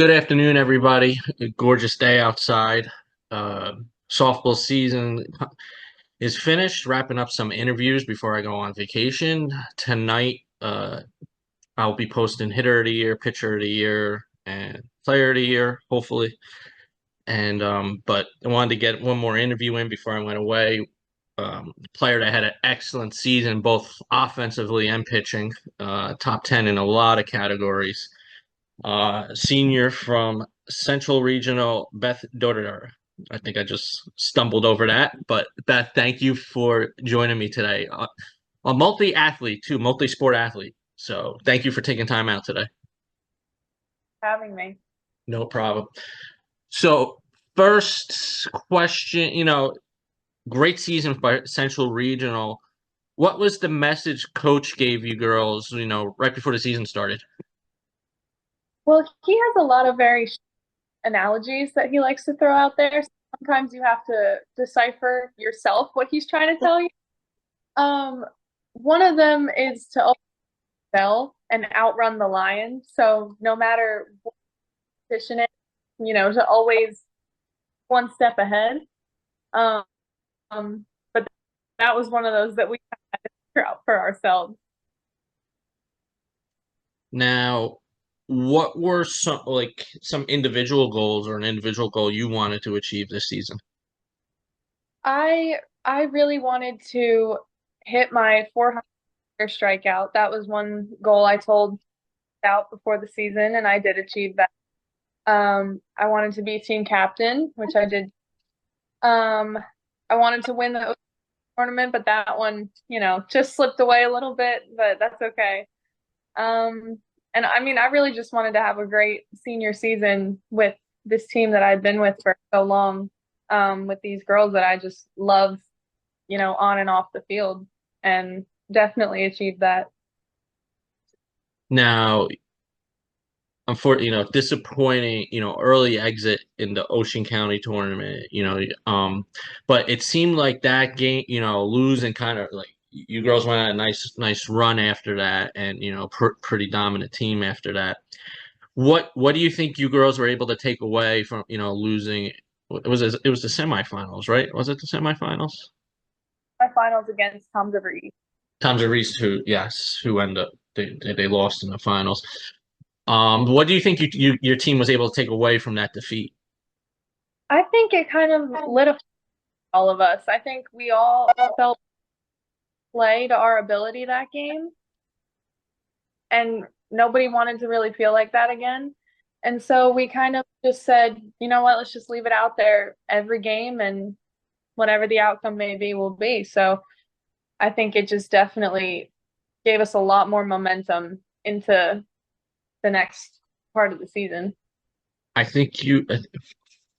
Good afternoon, everybody. A gorgeous day outside. Uh, Softball season is finished, wrapping up some interviews before I go on vacation. Tonight, I'll be posting hitter of the year, pitcher of the year, and player of the year, hopefully. But I wanted to get one more interview in before I went away. Player that had an excellent season, both offensively and pitching, top 10 in a lot of categories. Senior from Central Regional, Beth Doderer. I think I just stumbled over that, but Beth, thank you for joining me today. A multi-athlete too, multi-sport athlete. So thank you for taking time out today. Having me. No problem. So first question, great season by Central Regional. What was the message coach gave you girls, right before the season started? Well, he has a lot of very analogies that he likes to throw out there. Sometimes you have to decipher yourself what he's trying to tell you. Um, One of them is to always excel and outrun the lion. So no matter what position it, to always one step ahead. Um, but that was one of those that we had to figure out for ourselves. Now, what were some individual goals or an individual goal you wanted to achieve this season? I really wanted to hit my 400 strikeout. That was one goal I told out before the season, and I did achieve that. I wanted to be team captain, which I did. Um, I wanted to win the tournament, but that one, just slipped away a little bit, but that's okay. Um, and I mean, I really just wanted to have a great senior season with this team that I've been with for so long, with these girls that I just love, on and off the field, and definitely achieved that. Now, unfortunately, disappointing, early exit in the Ocean County tournament, but it seemed like that game, losing kind of like you girls went on a nice run after that, and pretty dominant team after that. What do you think you girls were able to take away from, losing? It was the semifinals, right? Was it the semifinals? My finals against Tom Doderer. Tom's Reese, who ended up they lost in the finals. What do you think your team was able to take away from that defeat? I think it kind of lit up all of us. I think we all felt play to our ability that game, and nobody wanted to really feel like that again. And so we kind of just said, you know what, let's just leave it out there every game, and whatever the outcome may be will be. So I think it just definitely gave us a lot more momentum into the next part of the season. I think you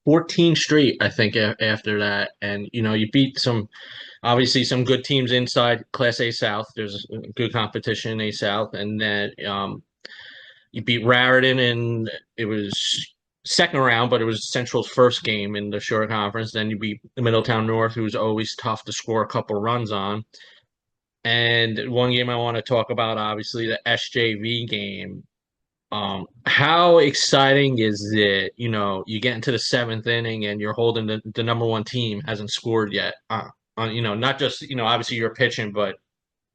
14 straight, I think, after that. And, you beat obviously some good teams inside Class A South. There's good competition in A South. And then you beat Raritan, and it was second round, but it was Central's first game in the short conference. Then you beat Middletown North, who's always tough to score a couple runs on. And one game I want to talk about, obviously, the SJV game. How exciting is it? You get into the seventh inning and you're holding the number one team hasn't scored yet. Not just, obviously you're pitching, but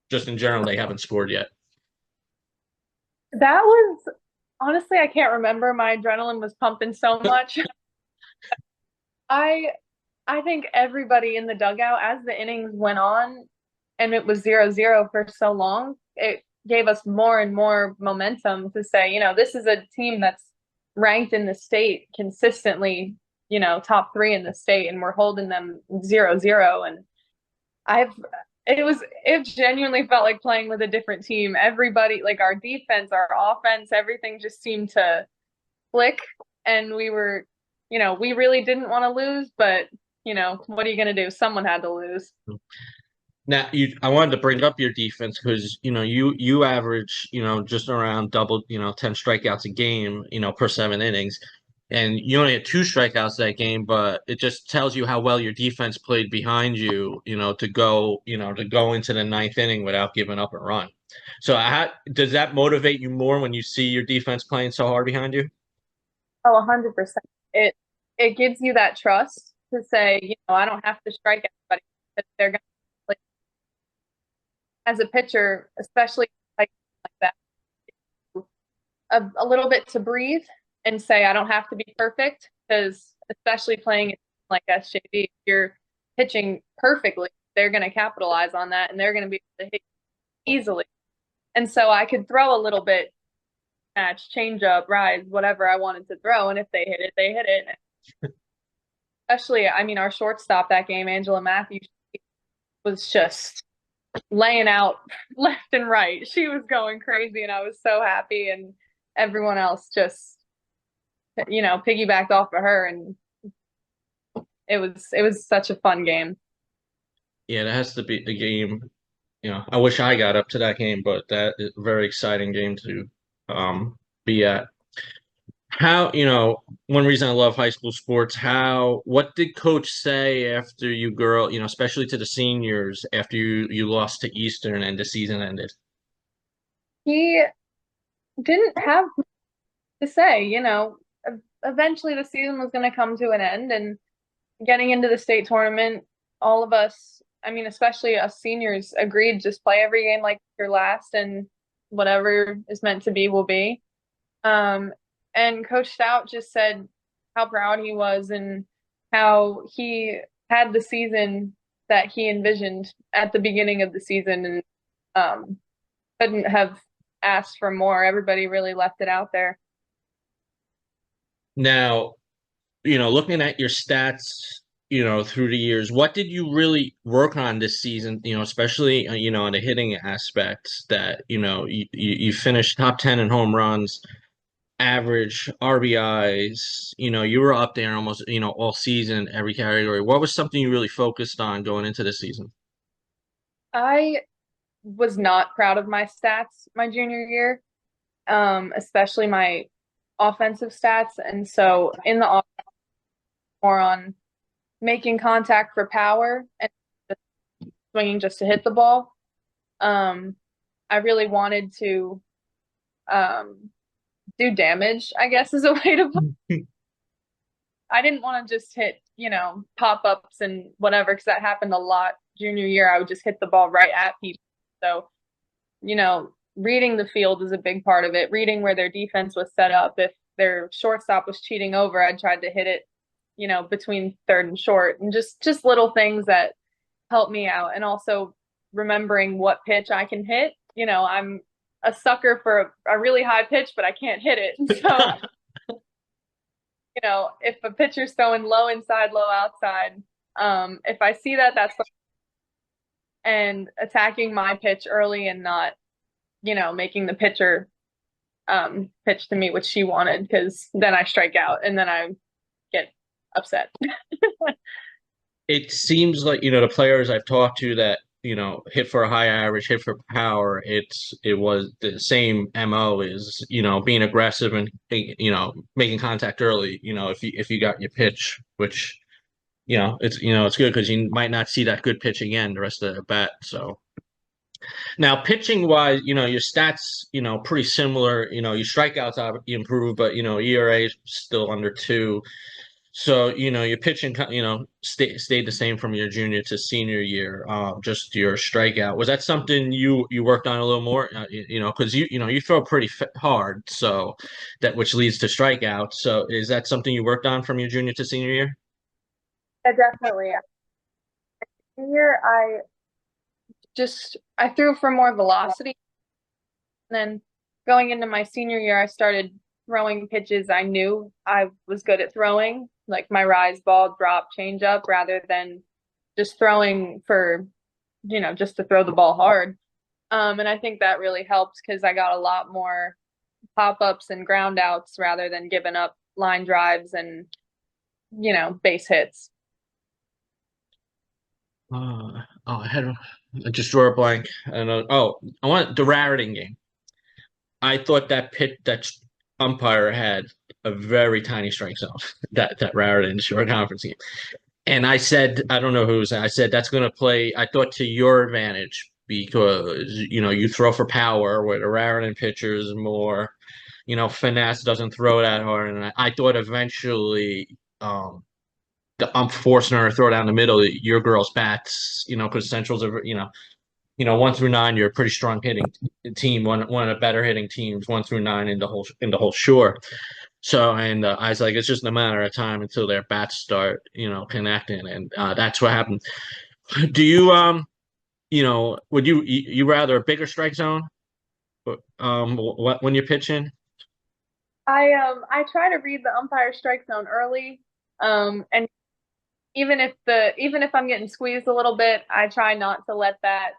just in general, they haven't scored yet. That was honestly, I can't remember. My adrenaline was pumping so much. I I think everybody in the dugout, as the innings went on and it was 0-0 for so long, it gave us more and more momentum to say, this is a team that's ranked in the state consistently, top three in the state, and we're holding them 0-0. And I've it genuinely felt like playing with a different team. Everybody, like our defense, our offense, everything just seemed to click, and we really didn't want to lose, but what are you going to do? Someone had to lose. Now, I wanted to bring up your defense because you average just around double 10 strikeouts a game per seven innings, and you only had two strikeouts that game, but it just tells you how well your defense played behind you to go into the ninth inning without giving up a run. So does that motivate you more when you see your defense playing so hard behind you? Oh, 100%. It it gives you that trust to say, I don't have to strike everybody because they're gonna like as a pitcher, especially like that, a little bit to breathe and say I don't have to be perfect because especially playing like SJV, if you're pitching perfectly, they're gonna capitalize on that and they're gonna be able to hit easily. And so I could throw a little bit match, change up, rise, whatever I wanted to throw, and if they hit it, they hit it. Especially, I mean, our shortstop that game, Angela Matthews, was just laying out left and right. She was going crazy, and I was so happy. And everyone else just, piggybacked off of her, and it was such a fun game. Yeah, that has to be a game. I wish I got up to that game, but that is a very exciting game to be at. One reason I love high school sports, what did coach say after especially to the seniors after you lost to Eastern and the season ended? He didn't have to say, eventually the season was going to come to an end, and getting into the state tournament, all of us, I mean, especially us seniors, agreed just play every game like your last, and whatever is meant to be will be. Um, and Coach Stout just said how proud he was and how he had the season that he envisioned at the beginning of the season, and um, couldn't have asked for more. Everybody really left it out there. Now, looking at your stats, through the years, what did you really work on this season, especially, on the hitting aspects that, you finished top 10 in home runs, average RBIs, you were up there almost, all season, every category. What was something you really focused on going into the season? I was not proud of my stats my junior year, especially my offensive stats. And so in the more on making contact for power and swinging just to hit the ball. Um, I really wanted to um, do damage, I guess is a way to put it. I didn't want to just hit, pop ups and whatever, because that happened a lot junior year. I would just hit the ball right at people. So, reading the field is a big part of it. Reading where their defense was set up. If their shortstop was cheating over, I tried to hit it, between third and short, and just little things that help me out. And also remembering what pitch I can hit. I'm a sucker for a really high pitch, but I can't hit it. And so, if a pitcher's throwing low inside, low outside, if I see that, that's and attacking my pitch early and not, making the pitcher pitch to me what she wanted, because then I strike out and then I get upset. It seems like, the players I've talked to that, hit for a high average, hit for power, it was the same MO is, being aggressive and, making contact early, if you got your pitch, which, it's good because you might not see that good pitch again the rest of the bat. So now pitching wise, your stats, pretty similar, your strikeouts improve, but, ERA is still under 2. So, your pitching, stayed the same from your junior to senior year. Just your strikeout. Was that something you worked on a little more? Because you throw pretty hard, so which leads to strikeouts. So, is that something you worked on from your junior to senior year? Yeah, definitely. Here I threw for more velocity. And then going into my senior year, I started throwing pitches I knew I was good at throwing, like my rise ball, drop, change up, rather than just throwing for, just to throw the ball hard. And I think that really helped because I got a lot more pop ups and ground outs rather than giving up line drives and, base hits. I just drew a blank. I want the Raritan game. I thought that umpire had a very tiny strike zone. That Raritan short conference game. And I said, I don't know who was. I said that's going to play. I thought to your advantage because you throw for power where the Raritan pitcher is more, finesse, doesn't throw that hard. And I thought eventually, I'm forcing her to throw down the middle. Your girls bats, because Central's are, 1 through 9, you're a pretty strong hitting team, one of the better hitting teams, 1 through 9 in the whole shore. So, and I was like, it's just a matter of time until their bats start, connecting, and that's what happened. Do you would you rather a bigger strike zone, when you're pitching? I try to read the umpire strike zone early. And even if I'm getting squeezed a little bit, I try not to let that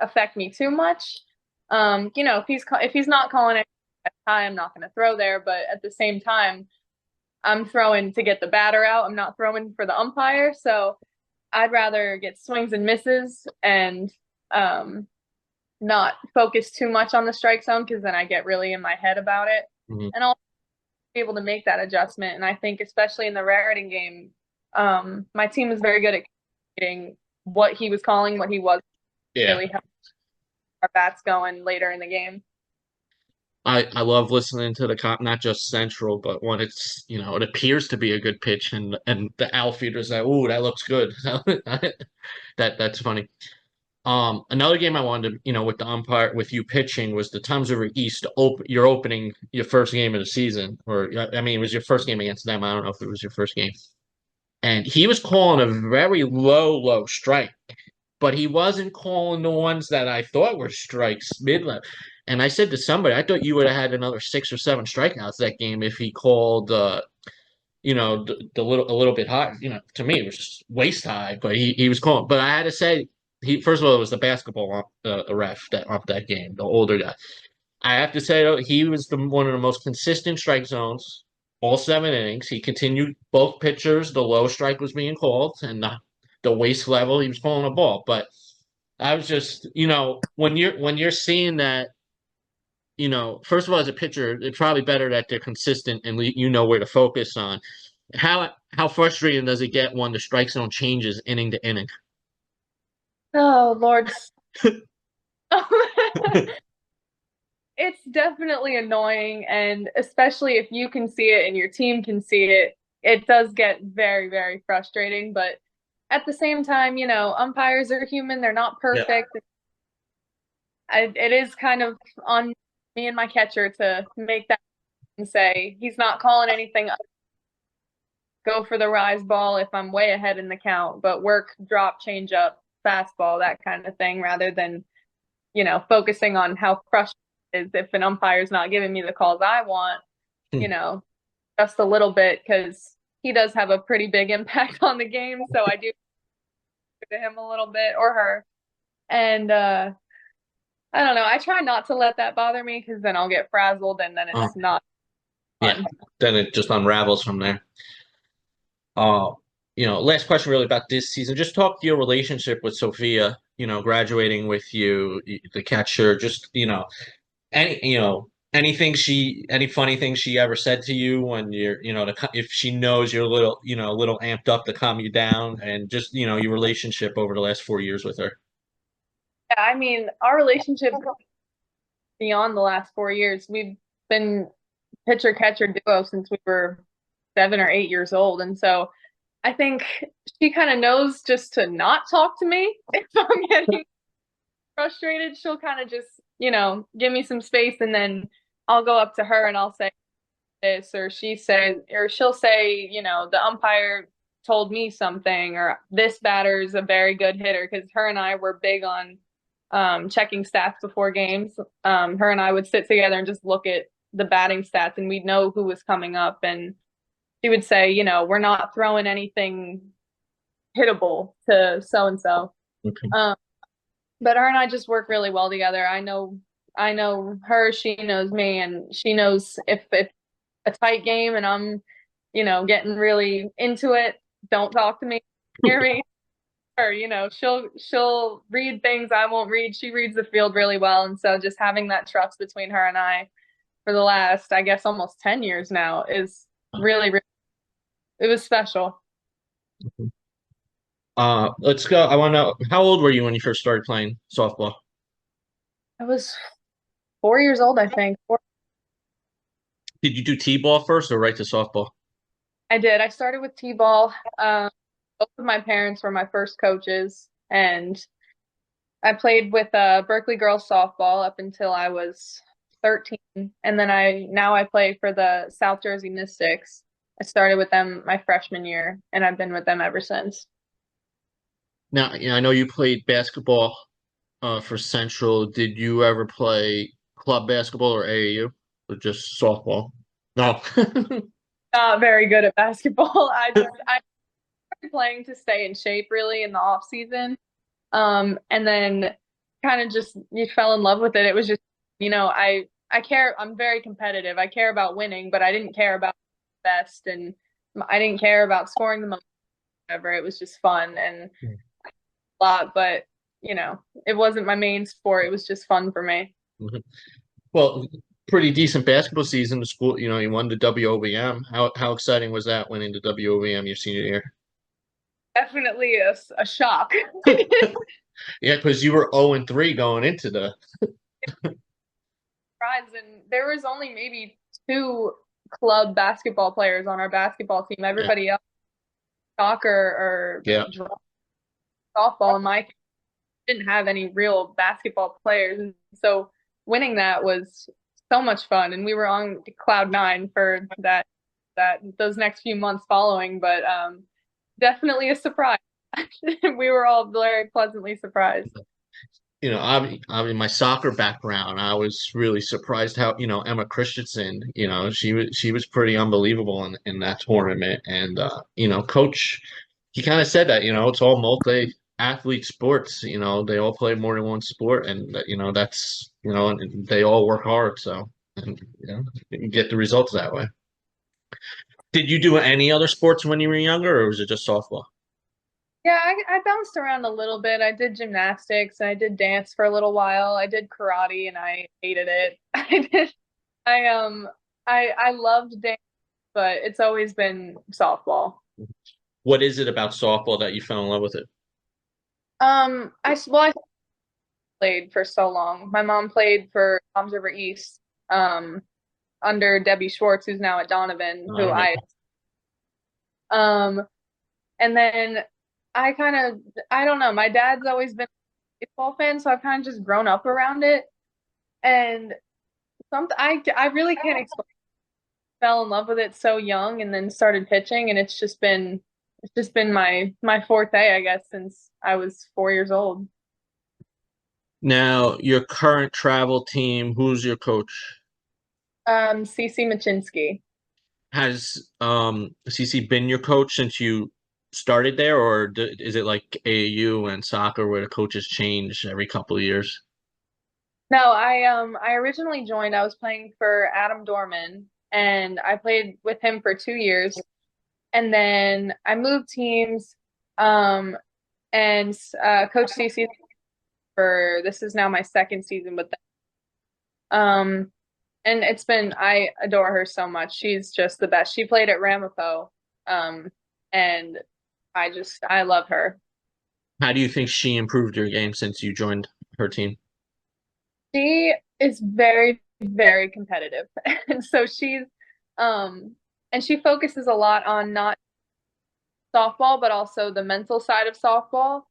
affect me too much. If he's not calling it high, I'm not going to throw there. But at the same time, I'm throwing to get the batter out. I'm not throwing for the umpire. So I'd rather get swings and misses and not focus too much on the strike zone because then I get really in my head about it. Mhm. And I'll be able to make that adjustment. And I think especially in the Raritan game, my team was very good at getting what he was calling, what he was Yeah. really helped our bats going later in the game. I love listening to the cop, not just Central, but when it appears to be a good pitch, and the outfielders like, "Ooh, that looks good." That's funny. Another game I wanted to, with the umpire, with you pitching, was the Tums River East. You're opening your first game of the season, or I mean, it was your first game against them. I don't know if it was your first game, and he was calling a very low strike, but he wasn't calling the ones that I thought were strikes mid level. And I said to somebody, I thought you would have had another 6 or 7 strikeouts that game if he called, the little a little bit high. To me it was just waist high, but he was calling. But I had to say, he first of all, it was the basketball ref that game, the older guy. I have to say though, he was one of the most consistent strike zones all 7 innings. He continued both pitchers. The low strike was being called, and the waist level he was calling a ball. But I was just, when you're seeing that, first of all, as a pitcher, it's probably better that they're consistent and you know where to focus on. How frustrating does it get when the strike zone changes inning to inning? Oh, Lord. It's definitely annoying, and especially if you can see it and your team can see it, it does get very, very frustrating. But at the same time, umpires are human, they're not Yeah. perfect. It is kind of on me and my catcher to make that and say he's not calling anything. Go for the rise ball if I'm way ahead in the count, but work, drop, change up, fastball, that kind of thing, rather than, focusing on how frustrating it is if an umpire's not giving me the calls I want, you Hmm. know, just a little bit, because he does have a pretty big impact on the game. So I do to him a little bit, or her. And I don't know. I try not to let that bother me because then I'll get frazzled and then Oh, it's not yeah. fun. Then it just unravels from there. Uh, last question really about this season. Just talk to your relationship with Sophia, graduating with you, the catcher, just, any funny things she ever said to you when you're, if she knows you're a little amped up to calm you down, and just, your relationship over the last 4 years with her. Yeah, I mean, our relationship beyond the last 4 years, we've been pitcher catcher duo since we were 7 or 8 years old. And so I think she kind of knows just to not talk to me if I'm getting frustrated. She'll kind of just, give me some space, and then I'll go up to her and I'll say this, or she'll say, the umpire told me something, or this batter's a very good hitter, because her and I were big on checking stats before games. Her and I would sit together and just look at the batting stats, and we'd know who was coming up. And she would say, we're not throwing anything hittable to so and so. Okay. But her and I just work really well together. I know her, she knows me, and she knows if it's a tight game and I'm, getting really into it, don't talk to me, hear me. Or, she'll read things I won't read. She reads the field really well. And so just having that trust between her and I for the last, I guess, almost 10 years now is really, really, it was special. Let's go. I want to know, how old were you when you first started playing softball? I was 4 years old, I think. Did you do T-ball first or right to softball? I did. I started with T-ball. Both of my parents were my first coaches, and I played with Berkeley girls softball up until I was 13, and then I play for the South Jersey Mystics. I started with them my freshman year, and I've been with them ever since. Now, I know you played basketball for Central. Did you ever play club basketball or AAU or just softball? No. Not very good at basketball. I started playing to stay in shape really in the off season. And then kind of just you fell in love with it. It was just, I care, I'm very competitive. I care about winning, but I didn't care about best and I didn't care about scoring the most ever. It was just fun and a lot, but it wasn't my main sport. It was just fun for me. Well, pretty decent basketball season. The school, you won the WOBM. How exciting was that winning the WOBM your senior year? Definitely a shock. Yeah, because you were 0 and 3 going into the. Prize, and there was only maybe two club basketball players on our basketball team. Yeah, Everybody else, soccer or yeah. softball, and my didn't have any real basketball players. And so winning that was so much fun, and we were on cloud nine for that those next few months following. But definitely a surprise. We were all very pleasantly surprised. I mean, my soccer background, I was really surprised how, Emma Christensen, she was pretty unbelievable in that tournament. And coach, he kind of said that, it's all multi-athlete sports, they all play more than one sport and that's, and they all work hard. So, and, you get the results that way. Did you do any other sports when you were younger, or was it just softball? Yeah, I bounced around a little bit. I did gymnastics and I did dance for a little while. I did karate and I hated it. I I loved dance, but it's always been softball. What is it about softball that you fell in love with it? I played for so long. My mom played for Tom's River East, um, under Debbie Schwartz, who's now at Donovan, All who right. um, and then I don't know. My dad's always been a baseball fan, so I've kind of just grown up around it. And I really can't explain. Fell in love with it so young, and then started pitching, and it's just been my forte, I guess, since I was 4 years old. Now, your current travel team, who's your coach? CC Machinsky. Has CC been your coach since you started there, or is it like AAU and soccer where the coaches change every couple of years? No, I originally joined. I was playing for Adam Dorman, and I played with him for 2 years, and then I moved teams. Um, and Coach CC for this is now my second season with them. And I adore her so much. She's just the best. She played at Ramapo, um, and I love her. How do you think she improved your game since you joined her team? She is very, very competitive. And so um and she focuses a lot on not softball, but also the mental side of softball.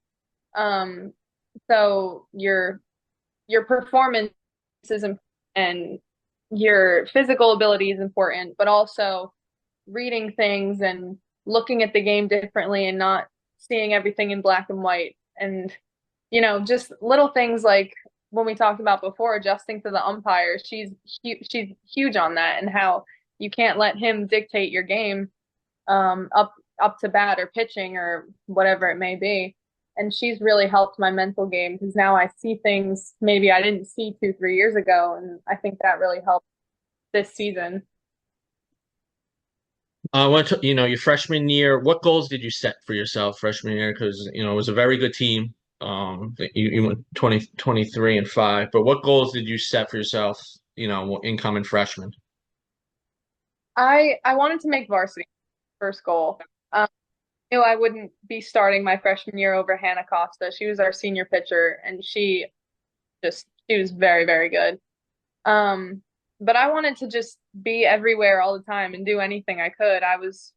Um, so your performance is and your physical ability is important, but also reading things and looking at the game differently and not seeing everything in black and white. And just little things like when we talked about before, adjusting to the umpire. She's huge on that, and how you can't let him dictate your game, up to bat or pitching or whatever it may be. And she's really helped my mental game because now I see things maybe I didn't see 2, 3 years ago, and I think that really helped this season. Your freshman year, what goals did you set for yourself freshman year? Because, it was a very good team. You went 2023 and 5, but what goals did you set for yourself, incoming freshman? I wanted to make varsity first goal. Um, knew I wouldn't be starting my freshman year over Hannah Costa. She was our senior pitcher, and she was very, very good. Um, but I wanted to just be everywhere all the time and do anything I could. I was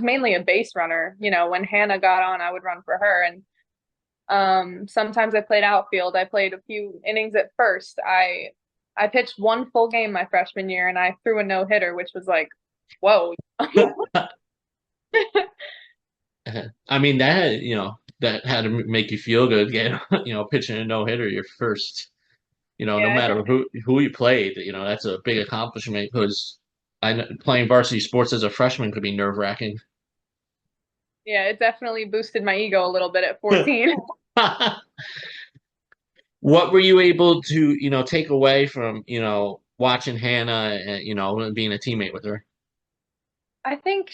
mainly a base runner. You know, when Hannah got on, I would run for her, and sometimes I played outfield. I played a few innings at first. I pitched one full game my freshman year, and I threw a no hitter, which was like, whoa. I mean, that had to make you feel good, getting, pitching a no hitter your first, no Yeah, matter who you played, that's a big accomplishment because I know playing varsity sports as a freshman could be nerve-wracking. yeah, it definitely boosted my ego a little bit at 14. What were you able to, take away from, watching Hannah and, being a teammate with her? I think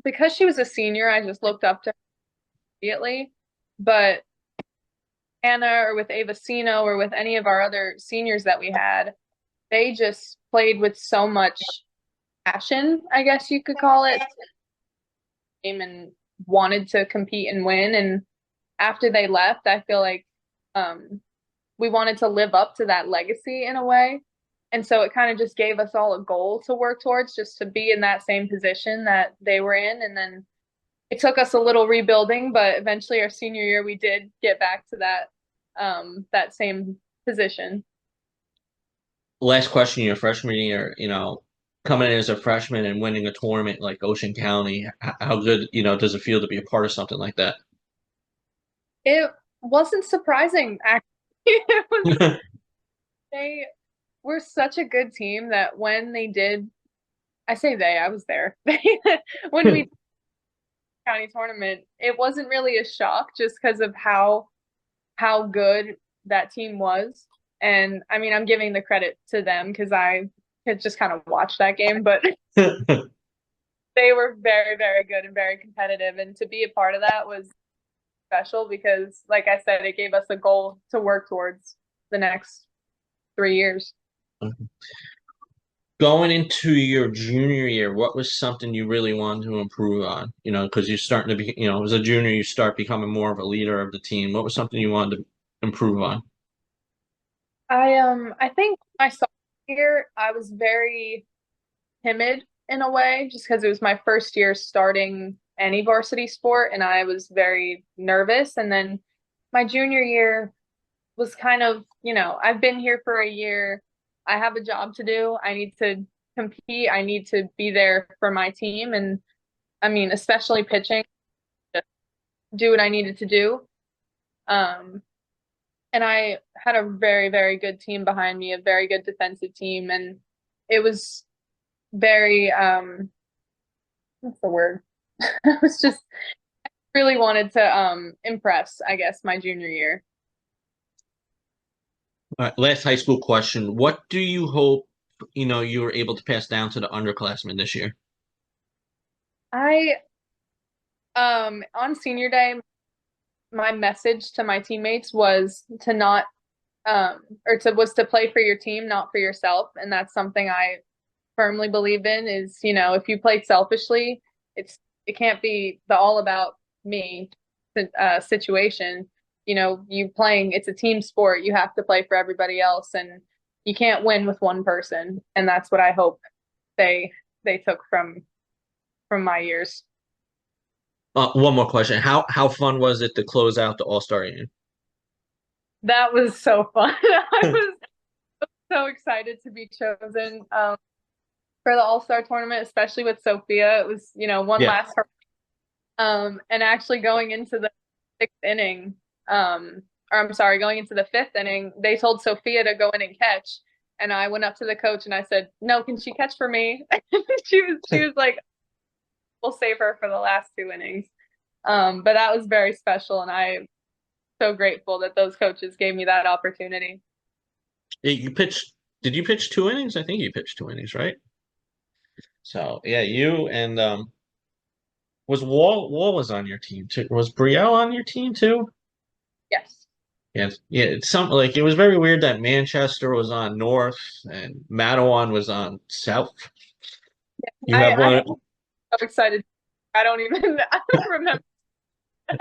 because she was a senior, I just looked up to her immediately. But Anna or with Ava Sino or with any of our other seniors that we had, they just played with so much passion, I guess you could call it, and wanted to compete and win. And after they left, I feel like um, we wanted to live up to that legacy in a way. And so it kind of just gave us all a goal to work towards, just to be in that same position that they were in. And then it took us a little rebuilding, but eventually our senior year we did get back to that same position. Last question, your freshman year, coming in as a freshman and winning a tournament like Ocean County, how good, does it feel to be a part of something like that? It wasn't surprising, actually. It was they were such a good team that when they did, I say they, I was there. When we county tournament, it wasn't really a shock just because of how good that team was. And I mean, I'm giving the credit to them because I had just kind of watched that game, but they were very, very good and very competitive. And to be a part of that was special because, like I said, it gave us a goal to work towards the next 3 years. Going into your junior year, what was something you really wanted to improve on? Because you're starting to be, as a junior, you start becoming more of a leader of the team. What was something you wanted to improve on? I think my sophomore year I was very timid in a way, just because it was my first year starting any varsity sport and I was very nervous. And then my junior year was kind of, I've been here for a year. I have a job to do. I need to compete. I need to be there for my team. And I mean, especially pitching, just do what I needed to do. Um, and I had a very, very good team behind me, a very good defensive team. And it was very, what's the word? I was just really wanted to impress, I guess, my junior year. All right, last high school question. What do you hope, you were able to pass down to the underclassmen this year? I on senior day, my message to my teammates was to not or to was to play for your team, not for yourself. And that's something I firmly believe in is, if you play selfishly, it can't be the all about me situation. You playing, it's a team sport. You have to play for everybody else and you can't win with one person. And that's what I hope they they took from my years. One more question. How fun was it to close out the All-Star game? That was so fun. I was so excited to be chosen for the All-Star tournament, especially with Sophia. It was, one Yeah. last and actually going into the sixth inning, or I'm sorry, going into the fifth inning, they told Sophia to go in and catch. And I went up to the coach and I said, "No, can she catch for me?" She was like, "We'll save her for the last two innings." But that was very special, and I'm so grateful that those coaches gave me that opportunity. You pitched, did you pitch 2 innings? I think you pitched 2 innings, right? So yeah, you and was Wall was on your team too. Was Brielle on your team too? Yes. Yes. Yeah, it's some like it was very weird that Manchester was on North and Matawan was on South. You have I'm one. so excited. I don't even I don't remember.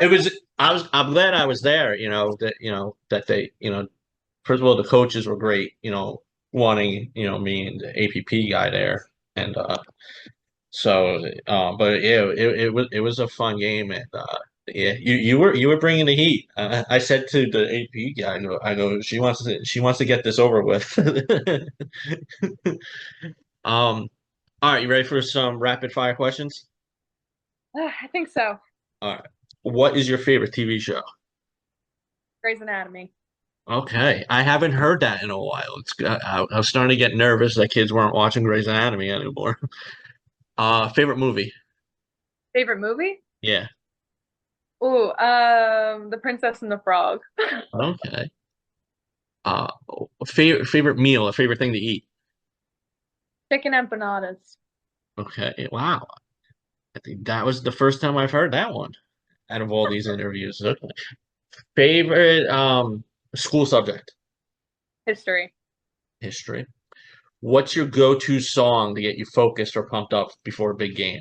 It was I'm glad I was there, that they, first of all the coaches were great, wanting, me and the APP guy there. And but yeah, it was a fun game, and yeah, you were bringing the heat. I said to the AP guy, I go, she wants to get this over with. All right, you ready for some rapid fire questions? I think so. All right, what is your favorite TV show? Grey's Anatomy. Okay, I haven't heard that in a while. I was starting to get nervous that kids weren't watching Grey's Anatomy anymore. Favorite movie? Favorite movie? Yeah. Ooh, The Princess and the Frog. Okay. Uh, favorite meal, a favorite thing to eat. Chicken empanadas. Okay. Wow. I think that was the first time I've heard that one out of all these interviews. Okay. Favorite school subject? History. History. What's your go-to song to get you focused or pumped up before a big game?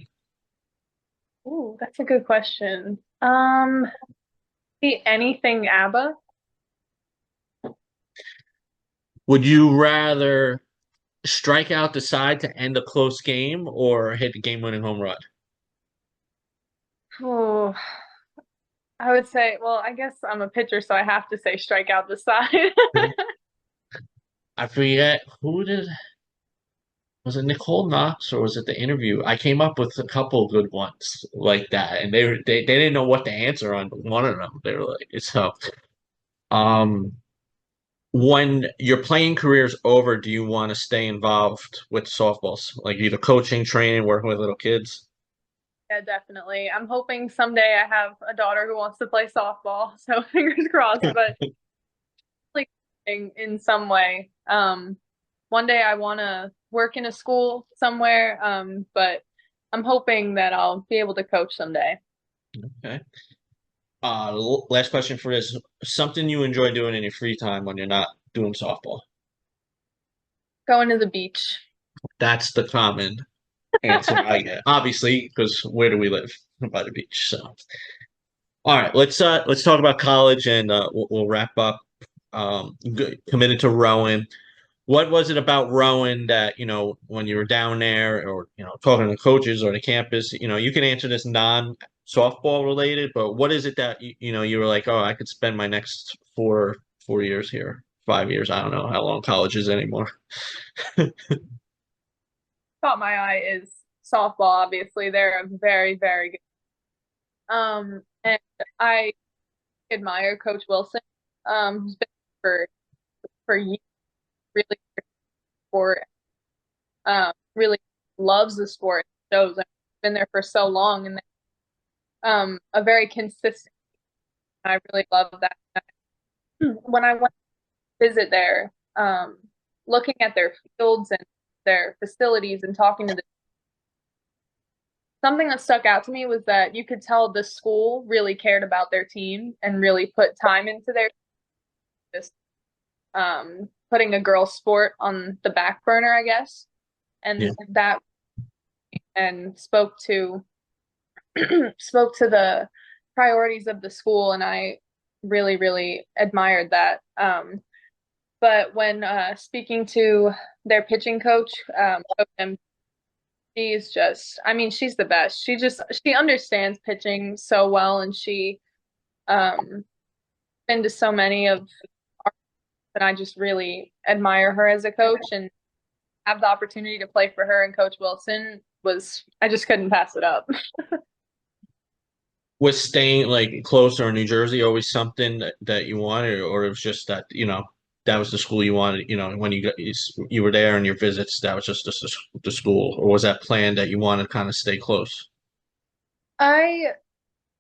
Ooh, that's a good question. The anything ABBA. Would you rather strike out the side to end a close game or hit the game-winning home run? Oh, I would say, well, I guess I'm a pitcher, so I have to say strike out the side. I forget was it Nicole Knox or was it the interview? I came up with a couple good ones like that, and they didn't know what to answer on one of them. They were like, so um when your playing career's over, do you want to stay involved with softballs, like either coaching, training, working with little kids? Yeah, definitely. I'm hoping someday I have a daughter who wants to play softball, so fingers crossed, but like in some way. One day I want to work in a school somewhere, but I'm hoping that I'll be able to coach someday. Okay. Last question for this. Something you enjoy doing in your free time when you're not doing softball. Going to the beach. That's the common answer I get. Obviously, because where do we live? By the beach. So, all right, let's talk about college, and we'll wrap up. Committed to Rowan. What was it about Rowan that, when you were down there, or talking to coaches or the campus, you can answer this non-softball related, but what is it that you were like, oh, I could spend my next four years here, 5 years, I don't know how long college is anymore. Caught my eye is softball, obviously. They're a very, very good. And I admire Coach Wilson, who's been for years, really good sport, really loves the sport, shows I've been there for so long, and a very consistent. I really love that. When I went to visit there, looking at their fields and their facilities and talking to the something that stuck out to me was that you could tell the school really cared about their team and really put time into their just putting a girl sport on the back burner, I guess, Yeah. and that and spoke to the priorities of the school, and I really, really admired that. But when speaking to their pitching coach, she's just, I mean, she's the best. She understands pitching so well, and she been to so many of our, and I just really admire her as a coach, and have the opportunity to play for her and Coach Wilson I just couldn't pass it up. Was staying like closer in New Jersey always something that you wanted, or it was just that, that was the school you wanted, when you were there and your visits, that was just the school, or was that planned that you wanted to kind of stay close? I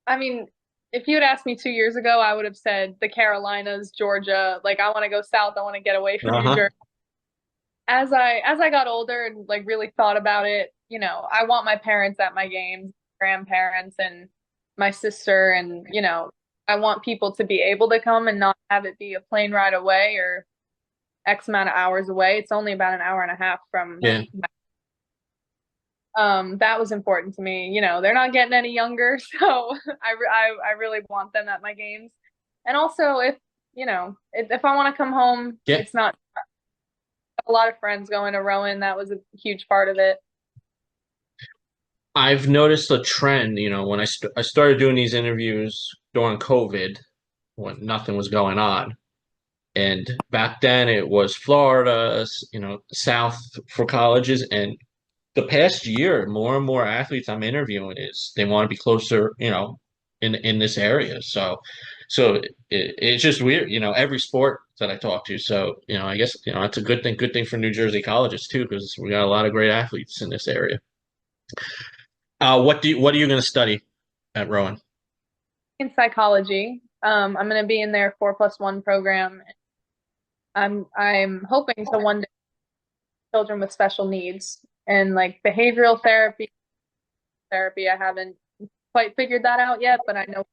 I mean, if you had asked me 2 years ago, I would have said the Carolinas, Georgia. Like I want to go south. I want to get away from New Uh-huh. Jersey. As I got older and like really thought about it, I want my parents at my games, grandparents and my sister, and I want people to be able to come and not have it be a plane ride away or X amount of hours away. It's only about an hour and a half from Yeah. that was important to me. They're not getting any younger, so I really want them at my games. And also, if I want to come home, Yeah. it's not a lot of friends going to Rowan. That was a huge part of it. I've noticed a trend, when I started doing these interviews during COVID, when nothing was going on. And back then it was Florida, South for colleges. And the past year, more and more athletes I'm interviewing is they want to be closer, in this area. So it's just weird, every sport that I talk to. So, I guess, that's a good thing. Good thing for New Jersey colleges too, because we got a lot of great athletes in this area. What are you going to study at Rowan? In psychology. I'm going to be in their 4+1 program. I'm hoping to one day children with special needs and like behavioral therapy. I haven't quite figured that out yet, but I know.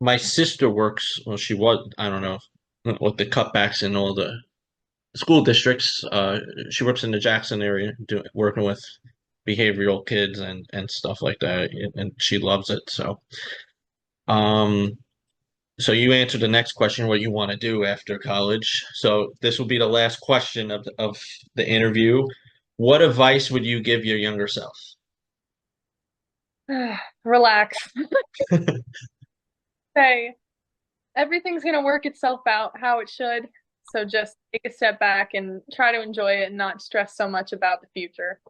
My sister works, well, she was, I don't know what the cutbacks in all the school districts. She works in the Jackson area, working with behavioral kids and stuff like that, and she loves it. Um, so you answered the next question, what you want to do after college. So this will be the last question of the interview. What advice would you give your younger self? Relax. Hey, everything's going to work itself out how it should. So just take a step back and try to enjoy it and not stress so much about the future.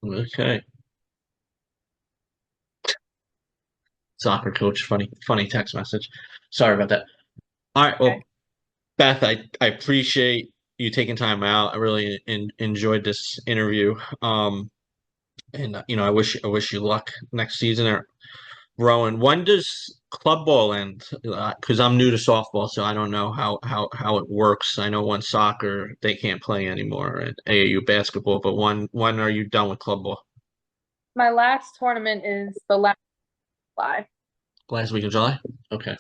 Okay. Soccer coach, funny text message. Sorry about that. All right, Okay. well, Beth, I appreciate you taking time out. I really enjoyed this interview. And I wish you luck next season at Rowan. When does club ball end? Because I'm new to softball, so I don't know how it works. I know when soccer they can't play anymore at AAU basketball, but when are you done with club ball? My last tournament is the last July. Last week of July? Okay.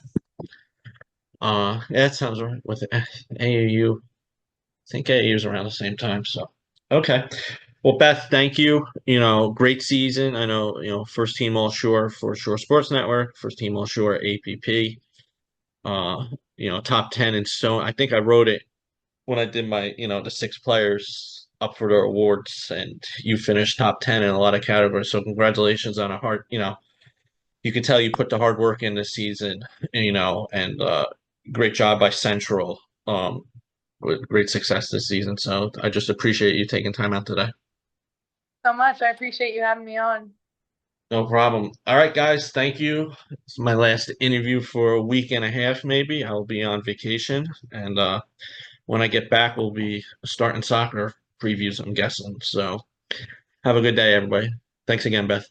Yeah, that sounds right with AAU. I think AAU is around the same time, so okay. Well, Beth, thank you. Great season. I know, first team All Shore for Shore Sports Network, first team All Shore APP. Top 10 in stone. I think I wrote it when I did my, the six players up for the awards, and you finished top 10 in a lot of categories. So congratulations on a hard, you can tell you put the hard work in this season, and great job by Central. With great success this season. So I just appreciate you taking time out today. So much. I appreciate you having me on. No problem. All right, guys, thank you. It's my last interview for a week and a half, maybe. I'll be on vacation. And when I get back, we'll be starting soccer previews, I'm guessing. So have a good day, everybody. Thanks again, Beth.